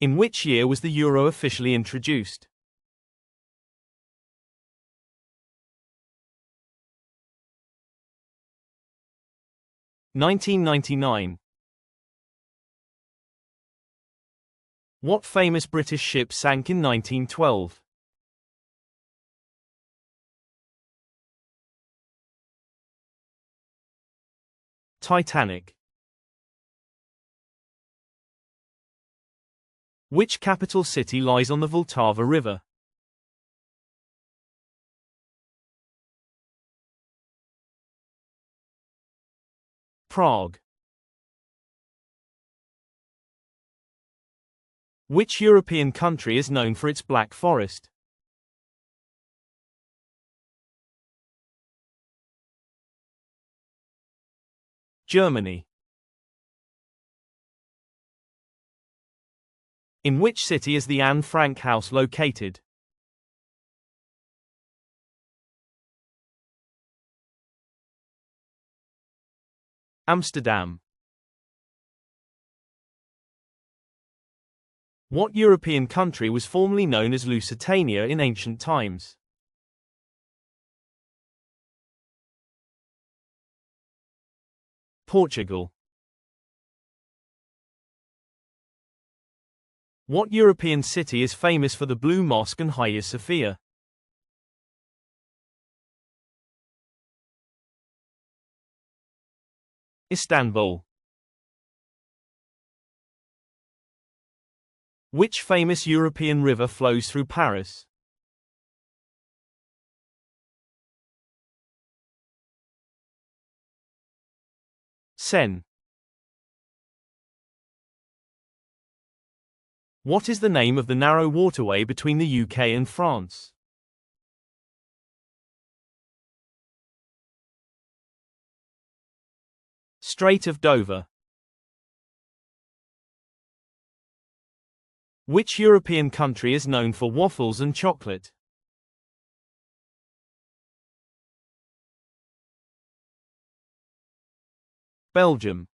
In which year was the euro officially introduced? (1999). What famous British ship sank in 1912? Titanic. Which capital city lies on the Vltava River? Prague. Which European country is known for its Black Forest? Germany. In which city is the Anne Frank House located? Amsterdam. What European country was formerly known as Lusitania in ancient times? Portugal. What European city is famous for the Blue Mosque and Hagia Sophia? Istanbul. Which famous European river flows through Paris? Seine. What is the name of the narrow waterway between the UK and France? Strait of Dover. Which European country is known for waffles and chocolate? Belgium.